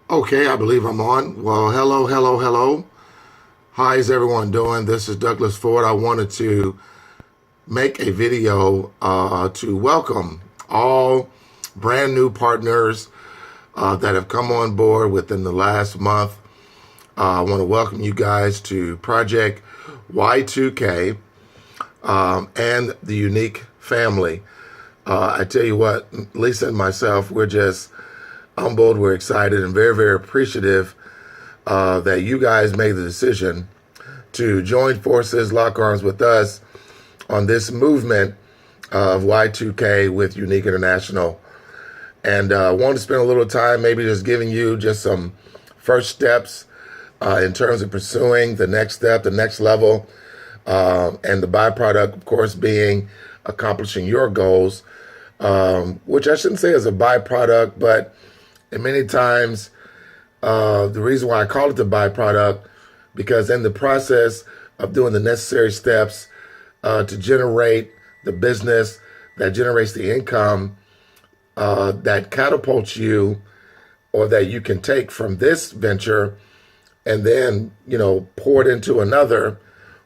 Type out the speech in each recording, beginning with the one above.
Okay, I believe I'm on. Well, hello, hello, hello. How is everyone doing? This is Douglas Ford. I wanted to make a video to welcome all brand new partners that have come on board within the last month. I want to welcome you guys to Project Y2K and the Unique Family. I tell you what, Lisa and myself, we're just humbled, we're excited, and very, very appreciative that you guys made the decision to join forces, lock arms with us on this movement of Y2K with Unique International. And I want to spend a little time maybe just giving you just some first steps in terms of pursuing the next step, the next level, and the byproduct, of course, being accomplishing your goals, which I shouldn't say is a byproduct, but many times the reason why I call it the byproduct, because in the process of doing the necessary steps to generate the business that generates the income that catapults you or that you can take from this venture and then, pour it into another,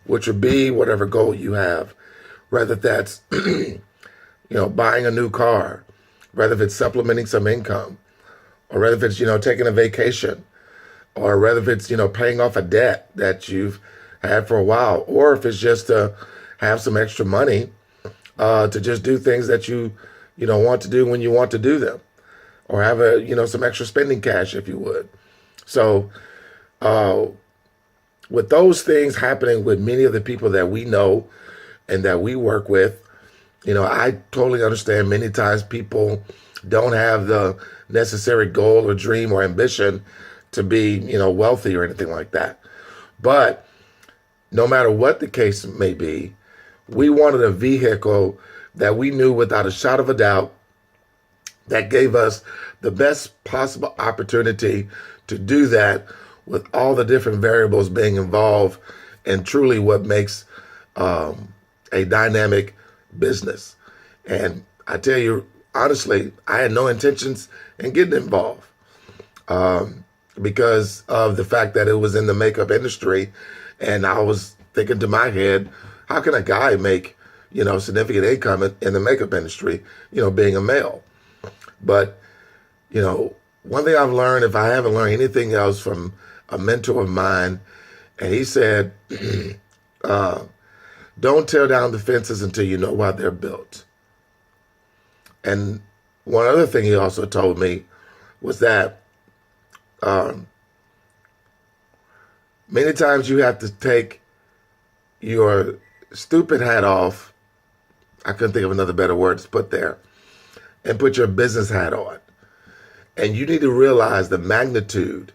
which would be whatever goal you have, whether that's, buying a new car, whether if it's supplementing some income, or whether if it's, taking a vacation, or whether if it's, paying off a debt that you've had for a while, or if it's just to have some extra money to just do things that you want to do when you want to do them, or have some extra spending cash if you would. So with those things happening with many of the people that we know and that we work with, I totally understand many times people don't have the necessary goal or dream or ambition to be, wealthy or anything like that. But no matter what the case may be, we wanted a vehicle that we knew without a shot of a doubt that gave us the best possible opportunity to do that with all the different variables being involved and truly what makes a dynamic business. And I tell you, honestly, I had no intentions in getting involved because of the fact that it was in the makeup industry. And I was thinking to my head, how can a guy make, significant income in the makeup industry, being a male? But, one thing I've learned, if I haven't learned anything else from a mentor of mine, and he said, don't tear down the fences until you know why they're built. And one other thing he also told me was that many times you have to take your stupid hat off. I couldn't think of another better word to put there, and put your business hat on. And you need to realize the magnitude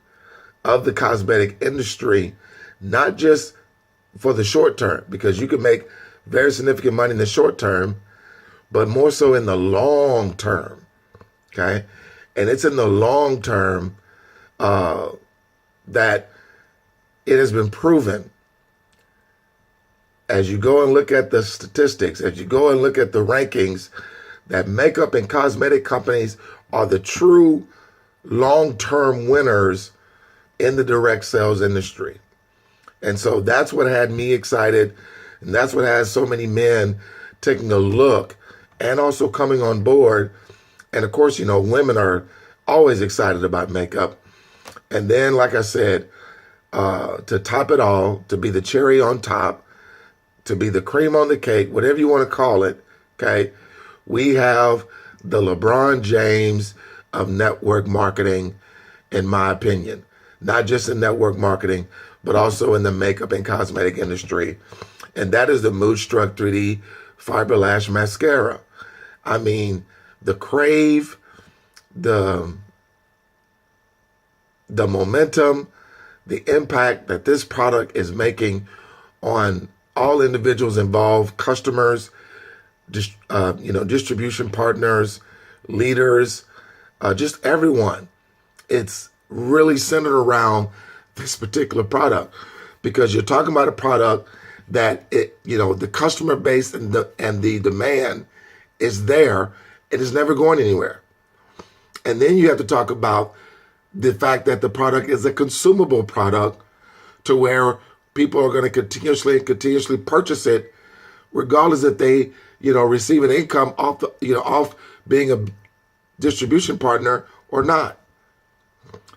of the cosmetic industry, not just for the short term, because you can make very significant money in the short term, but more so in the long term, okay? And it's in the long term that it has been proven, as you go and look at the statistics, as you go and look at the rankings, that makeup and cosmetic companies are the true long-term winners in the direct sales industry. And so that's what had me excited, and that's what has so many men taking a look and also coming on board. And of course, women are always excited about makeup. And then, like I said, to top it all, to be the cherry on top, to be the cream on the cake, whatever you want to call it, okay, we have the LeBron James of network marketing, in my opinion. Not just in network marketing, but also in the makeup and cosmetic industry. And that is the Moodstruck 3D Fiber Lash Mascara. I mean, the crave, the momentum, the impact that this product is making on all individuals involved, customers, distribution partners, leaders, just everyone. It's really centered around this particular product, because you're talking about a product that the customer base and the demand is there. It is never going anywhere. And then you have to talk about the fact that the product is a consumable product to where people are going to continuously purchase it, regardless if they, receive an income off off being a distribution partner or not.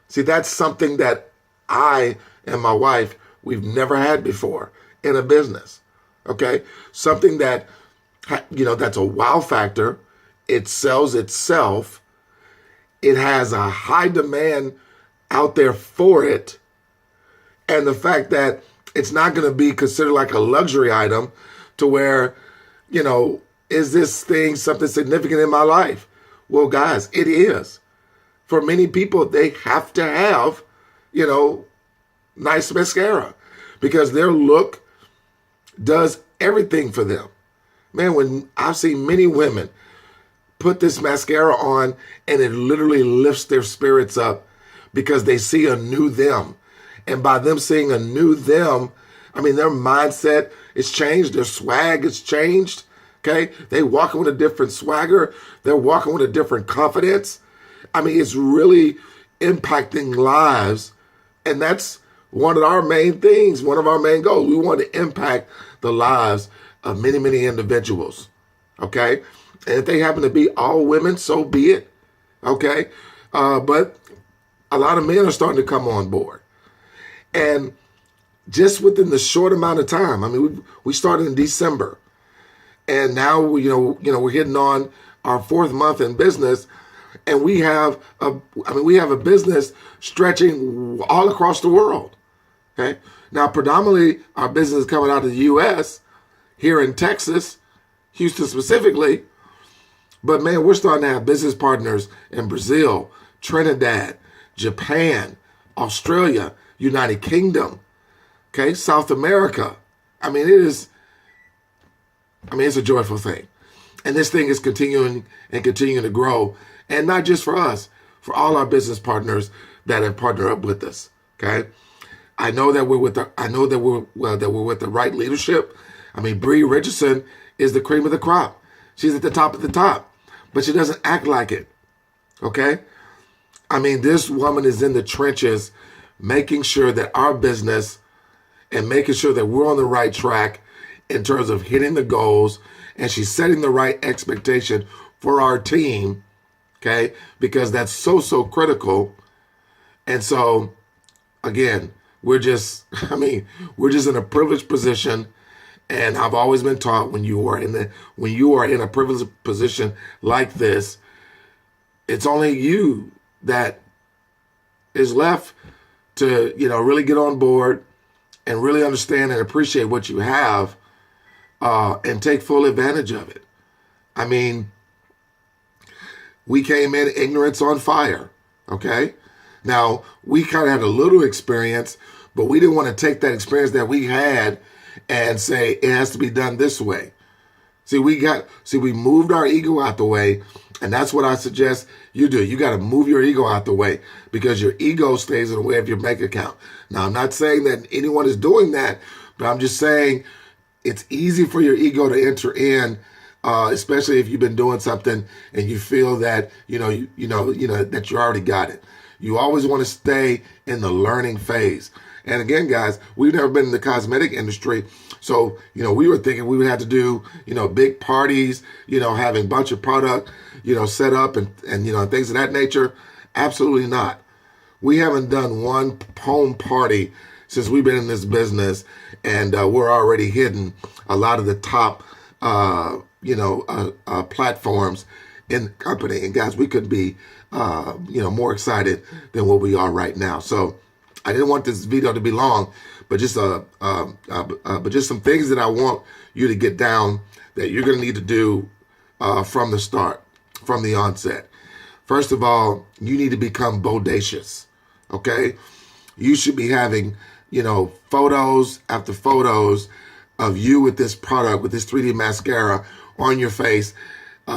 See, that's something that I and my wife, we've never had before in a business. Okay. Something that, that's a wow factor. It sells itself. It has a high demand out there for it. And the fact that it's not going to be considered like a luxury item to where, is this thing something significant in my life? Well, guys, it is. For many people, they have to have, nice mascara because their look does everything for them. Man, when I've seen many women put this mascara on and it literally lifts their spirits up because they see a new them. And by them seeing a new them, their mindset is changed. Their swag is changed. Okay. They walking with a different swagger. They're walking with a different confidence. It's really impacting lives. And that's one of our main things, one of our main goals. We want to impact the lives of many, many individuals. Okay. And if they happen to be all women, so be it. Okay. But a lot of men are starting to come on board. And just within the short amount of time, we started in December. And now, we're hitting on our 4th month in business. And we have a business stretching all across the world. Okay. Now, predominantly, our business is coming out of the U.S., here in Texas, Houston specifically. But man, we're starting to have business partners in Brazil, Trinidad, Japan, Australia, United Kingdom, okay, South America. It's a joyful thing. And this thing is continuing to grow. And not just for us, for all our business partners that have partnered up with us. Okay. I know that we're with the right leadership. Bree Richardson is the cream of the crop. She's at the top of the top, but she doesn't act like it. Okay. This woman is in the trenches, making sure that our business and making sure that we're on the right track in terms of hitting the goals. And she's setting the right expectation for our team. Okay. Because that's so critical. And so again, we're just in a privileged position. And I've always been taught when you are in a privileged position like this, it's only you that is left to, really get on board and really understand and appreciate what you have, and take full advantage of it. We came in ignorance on fire. Okay. Now we kind of had a little experience, but we didn't want to take that experience that we had and say it has to be done this way. We moved our ego out the way, and that's what I suggest you do. You got to move your ego out the way because your ego stays in the way of your bank account. Now, I'm not saying that anyone is doing that, but I'm just saying it's easy for your ego to enter in, especially if you've been doing something and you feel that that you already got it. You always want to stay in the learning phase. And again, guys, we've never been in the cosmetic industry. So, we were thinking we would have to do, big parties, having a bunch of product, set up and things of that nature. Absolutely not. We haven't done one home party since we've been in this business, and we're already hitting a lot of the top, platforms in the company. And guys, we could be, more excited than what we are right now. So I didn't want this video to be long, but just some things that I want you to get down that you're going to need to do from the start, from the onset. First of all, you need to become bodacious. Okay, you should be having photos after photos of you with this product, with this 3D mascara on your face,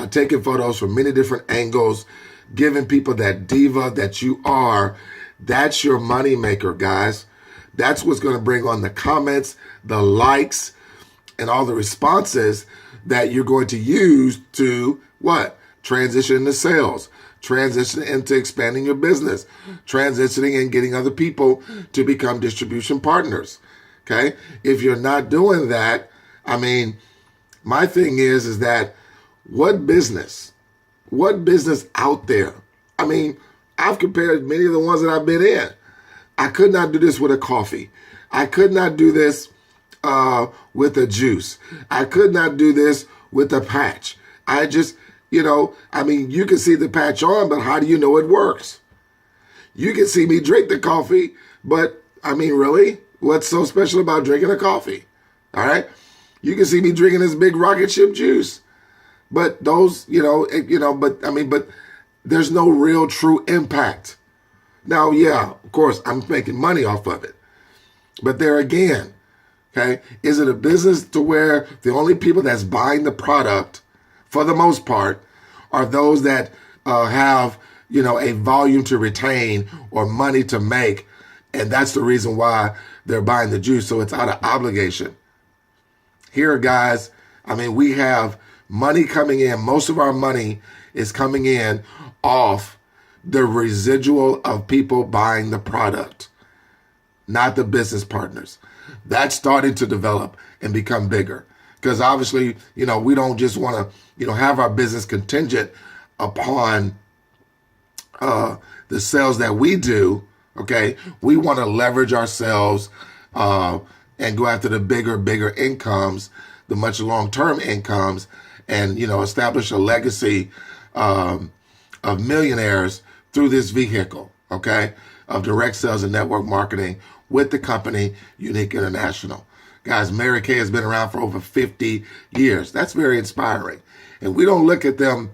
taking photos from many different angles, giving people that diva that you are. That's your money maker, guys. That's what's going to bring on the comments, the likes, and all the responses that you're going to use to what? Transition into sales, transition into expanding your business, transitioning and getting other people to become distribution partners. Okay. If you're not doing that, I mean, my thing is that what business out there? I mean, I've compared many of the ones that I've been in. I could not do this with a coffee. I could not do this with a juice. I could not do this with a patch. I just, I mean, you can see the patch on, but how do you know it works? You can see me drink the coffee, but I mean, really? What's so special about drinking a coffee? All right. You can see me drinking this big rocket ship juice, but those, but there's no real true impact. Now, yeah, of course, I'm making money off of it. But there again, okay, is it a business to where the only people that's buying the product, for the most part, are those that have, a volume to retain or money to make, and that's the reason why they're buying the juice, so it's out of obligation. Here, guys, I mean, we have money coming in. Most of our money is coming in off the residual of people buying the product, not the business partners. That's starting to develop and become bigger because obviously, we don't just want to, have our business contingent upon the sales that we do. Okay. We want to leverage ourselves and go after the bigger incomes, the much long-term incomes, and, establish a legacy of millionaires through this vehicle, okay, of direct sales and network marketing with the company Unique International. Guys, Mary Kay has been around for over 50 years. That's very inspiring. And we don't look at them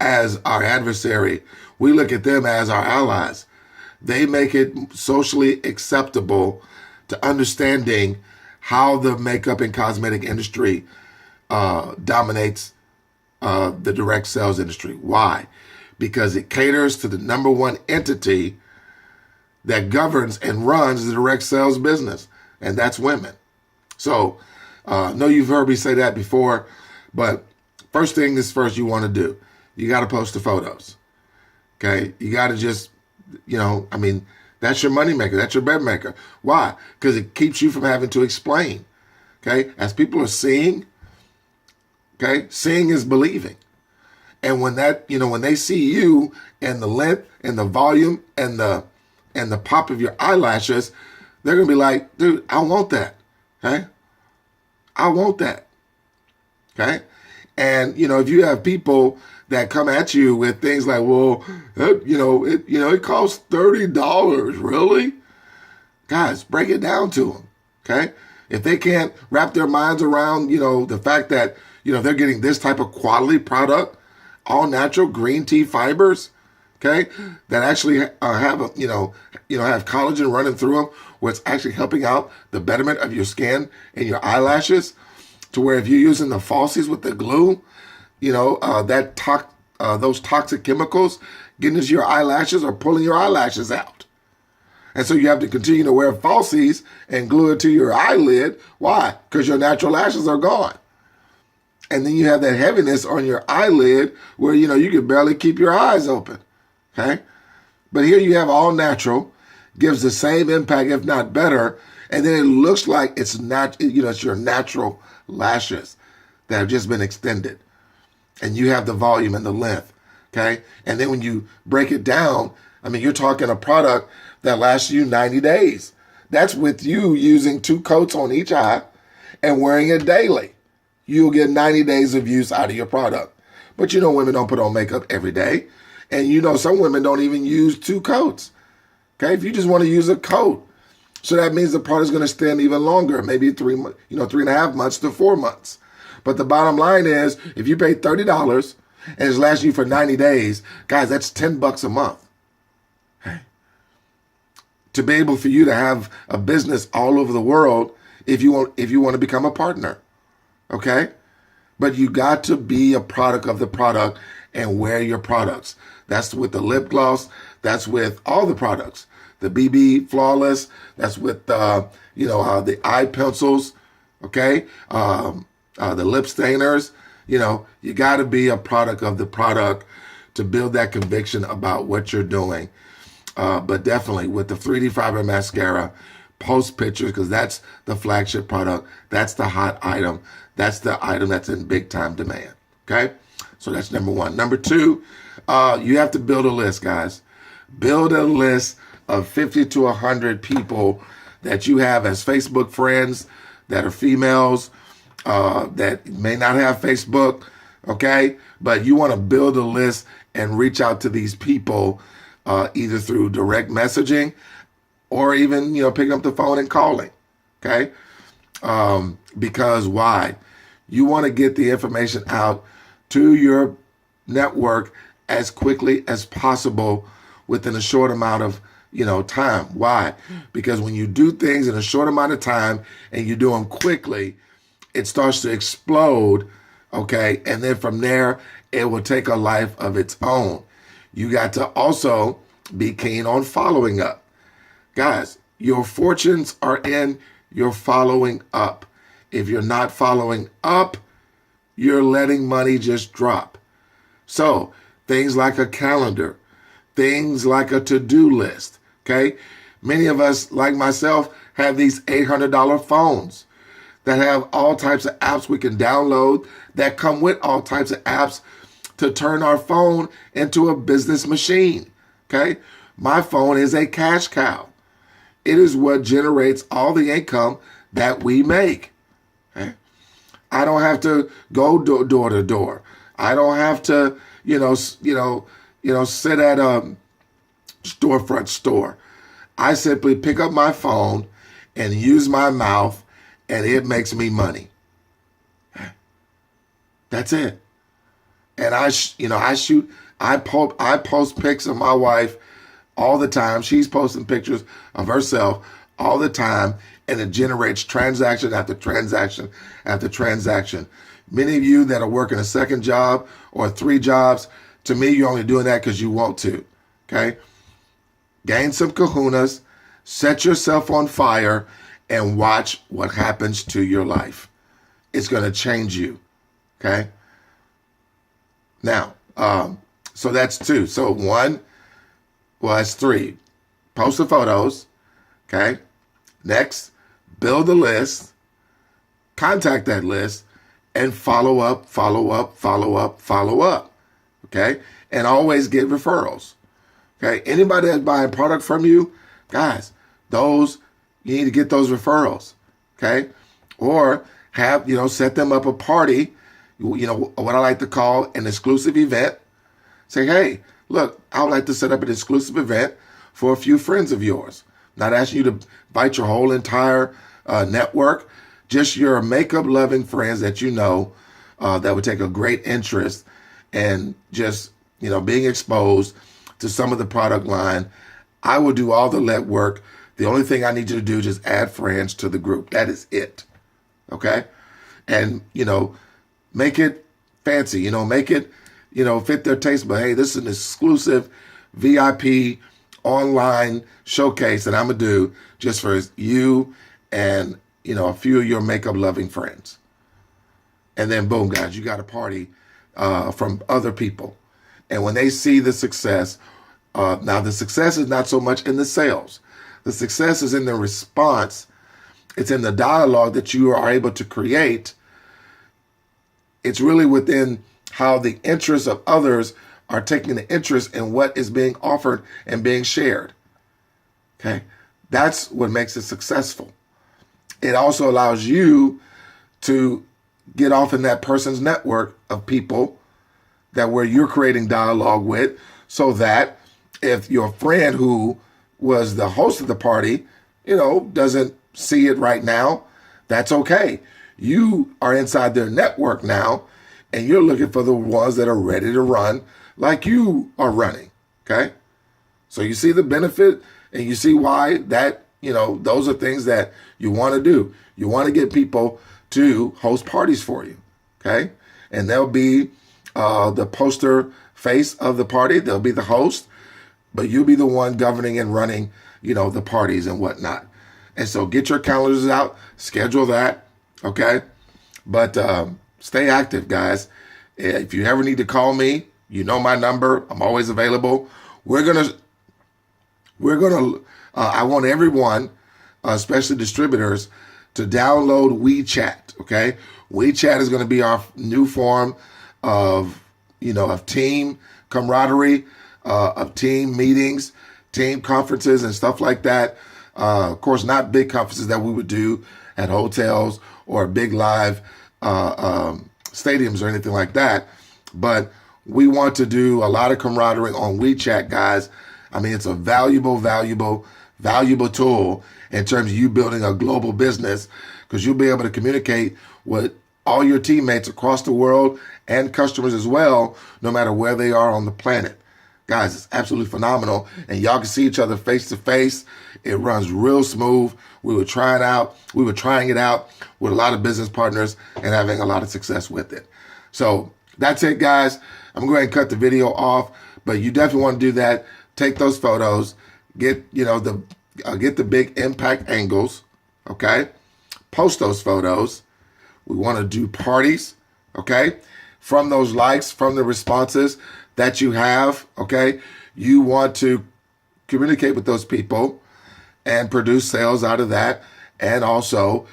as our adversary. We look at them as our allies. They make it socially acceptable to understanding how the makeup and cosmetic industry dominates the direct sales industry. Why? Because it caters to the number one entity that governs and runs the direct sales business, and that's women. So I know you've heard me say that before, but first thing is first you want to do. You got to post the photos. Okay? You got to just, that's your money maker. That's your bed maker. Why? Because it keeps you from having to explain. Okay? As people are seeing, okay, seeing is believing. And when when they see you and the length and the volume and the pop of your eyelashes, they're going to be like, dude, I want that. Okay? I want that. Okay? And, if you have people that come at you with things like, well, it costs $30, really? Guys, break it down to them. Okay? If they can't wrap their minds around, the fact that, they're getting this type of quality product, all natural green tea fibers, okay, that actually have have collagen running through them, where it's actually helping out the betterment of your skin and your eyelashes, to where if you're using the falsies with the glue, those toxic chemicals getting into your eyelashes or pulling your eyelashes out. And so you have to continue to wear falsies and glue it to your eyelid. Why? Because your natural lashes are gone. And then you have that heaviness on your eyelid where, you can barely keep your eyes open. Okay? But here you have all natural, gives the same impact, if not better. And then it looks like it's it's your natural lashes that have just been extended. And you have the volume and the length. Okay? And then when you break it down, you're talking a product that lasts you 90 days. That's with you using 2 coats on each eye and wearing it daily. You'll get 90 days of use out of your product. But women don't put on makeup every day. And some women don't even use 2 coats. Okay, if you just want to use a coat. So that means the product's going to stand even longer, maybe 3.5 months to 4 months. But the bottom line is, if you pay $30 and it's lasting you for 90 days, guys, that's $10 a month. Okay. To be able for you to have a business all over the world, if you want to become a partner. Okay? But you got to be a product of the product and wear your products. That's with the lip gloss. That's with all the products. The BB Flawless. That's with, the eye pencils. Okay? The lip stainers. You got to be a product of the product to build that conviction about what you're doing. But definitely with the 3D fiber mascara, post pictures, because that's the flagship product. That's the hot item. That's the item that's in big time demand. Okay. So that's number one. Number two, you have to build a list, guys. Build a list of 50 to 100 people that you have as Facebook friends that are females, that may not have Facebook. Okay. But you want to build a list and reach out to these people, either through direct messaging or even, picking up the phone and calling. Okay. Because why? You want to get the information out to your network as quickly as possible within a short amount of, time. Why? Because when you do things in a short amount of time and you do them quickly, it starts to explode. Okay. And then from there, it will take a life of its own. You got to also be keen on following up. Guys, your fortunes are in your following up. If you're not following up, you're letting money just drop. So things like a calendar, things like a to-do list, okay? Many of us, like myself, have these $800 phones that have all types of apps we can download that come with all types of apps to turn our phone into a business machine, okay? My phone is a cash cow. It is what generates all the income that we make. Okay? I don't have to go door to door. I don't have to, sit at a storefront store. I simply pick up my phone and use my mouth, and it makes me money. Okay? That's it. And I post pics of my wife all the time. She's posting pictures of herself all the time, and it generates transaction after transaction after transaction. Many of you that are working a second job or 3 jobs, to me, you're only doing that because you want to. Okay? Gain some kahunas, set yourself on fire, and watch what happens to your life. It's going to change you. Okay? Now, so that's 2. So 1, well, that's 3. Post the photos. Okay. Next, build a list, contact that list, and follow up. Okay. And always get referrals. Okay. Anybody that's buying product from you, guys, you need to get those referrals. Okay. Or have, set them up a party, what I like to call an exclusive event. Say, hey, look, I would like to set up an exclusive event for a few friends of yours. Not asking you to invite your whole entire network, just your makeup loving friends that that would take a great interest in just, being exposed to some of the product line. I will do all the legwork. The only thing I need you to do is just add friends to the group. That is it. Okay. And, make it fancy, make it, fit their taste. But hey, this is an exclusive VIP online showcase that I'm going to do just for you and, a few of your makeup loving friends. And then boom, guys, you got a party from other people. And when they see the success, now the success is not so much in the sales. The success is in the response. It's in the dialogue that you are able to create. It's really within how the interests of others are taking the interest in what is being offered and being shared. Okay. That's what makes it successful. It also allows you to get off in that person's network of people that where you're creating dialogue with, so that if your friend who was the host of the party, doesn't see it right now, that's okay. You are inside their network now, and you're looking for the ones that are ready to run like you are running. Okay. So you see the benefit, and you see why that, those are things that you want to do. You want to get people to host parties for you. Okay. And they'll be the poster face of the party. They'll be the host, but you'll be the one governing and running, the parties and whatnot. And so get your calendars out, schedule that. Okay. But stay active, guys. If you ever need to call me, You know my number. I'm always available. I want everyone, especially distributors, to download WeChat, okay? WeChat is going to be our new form of, of team camaraderie, of team meetings, team conferences and stuff like that. Of course, not big conferences that we would do at hotels or big live stadiums or anything like that. But we want to do a lot of camaraderie on WeChat, guys. I mean, it's a valuable tool in terms of you building a global business, because you'll be able to communicate with all your teammates across the world and customers as well, no matter where they are on the planet. Guys, it's absolutely phenomenal. And y'all can see each other face to face. It runs real smooth. We were trying it out with a lot of business partners and having a lot of success with it. So that's it, guys. I'm going to go ahead and cut the video off, but you definitely want to do that. Take those photos, get the big impact angles, okay? Post those photos. We want to do parties, okay? From those likes, from the responses that you have, okay? You want to communicate with those people and produce sales out of that, and also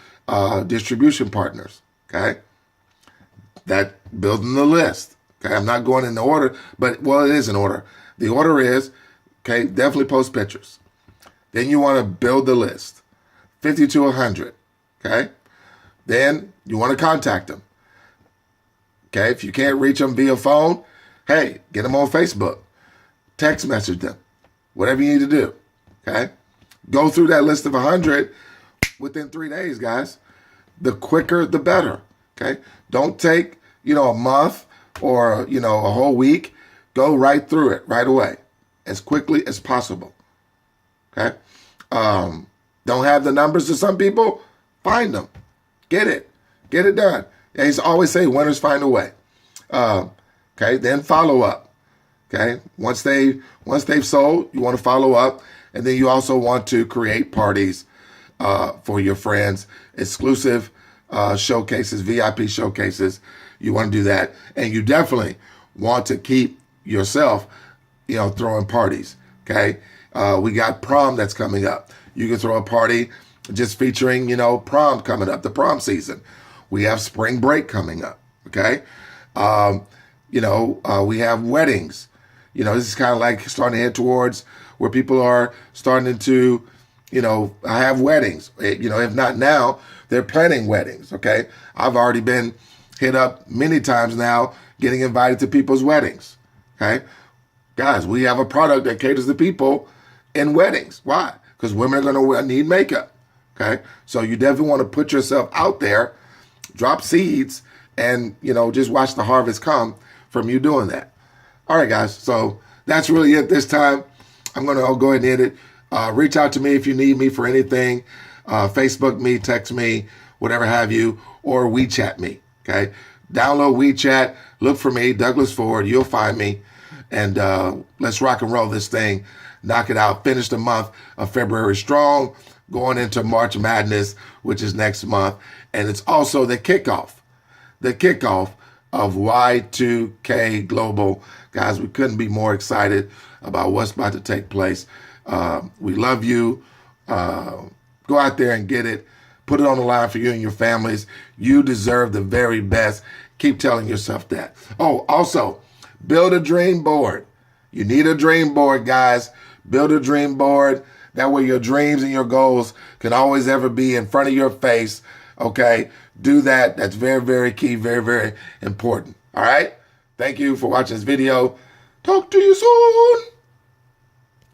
distribution partners, okay? That building the list, okay? I'm not going in the order, but, well, it is in order. The order is, okay, definitely post pictures. Then you want to build the list, 50 to 100, okay? Then you want to contact them, okay? If you can't reach them via phone, hey, get them on Facebook, text message them, whatever you need to do, okay? Go through that list of 100 within 3 days, guys. The quicker, the better, okay? Don't take, a month or, a whole week. Go right through it right away, as quickly as possible, okay? Don't have the numbers to some people? Find them. Get it done. I used to always say, winners find a way. Okay, then follow up. Okay, once they've sold, you want to follow up, and then you also want to create parties for your friends, exclusive showcases, VIP showcases. You want to do that, and you definitely want to keep yourself, throwing parties. Okay, we got prom that's coming up. You can throw a party just featuring, prom coming up, the prom season. We have spring break coming up. Okay. We have weddings. This is kind of like starting to head towards where people are starting to, have weddings. If not now, they're planning weddings. Okay. I've already been hit up many times now, getting invited to people's weddings. Okay. Guys, we have a product that caters to people in weddings. Why? Because women are going to need makeup. Okay. So you definitely want to put yourself out there, drop seeds, and, just watch the harvest come from you doing that. All right, guys. So that's really it this time. I'm going to go ahead and end it. Reach out to me if you need me for anything. Facebook me, text me, whatever have you, or WeChat me. Okay. Download WeChat. Look for me, Douglas Ford. You'll find me. And let's rock and roll this thing. Knock it out. Finish the month of February strong. Going into March Madness, which is next month. And it's also the kickoff of Y2K Global. Guys, we couldn't be more excited about what's about to take place. We love you. Go out there and get it. Put it on the line for you and your families. You deserve the very best. Keep telling yourself that. Oh, also, build a dream board. You need a dream board, guys. Build a dream board. That way your dreams and your goals can always ever be in front of your face. Okay? Do that. That's very, very key. Very, very important. All right? Thank you for watching this video. Talk to you soon.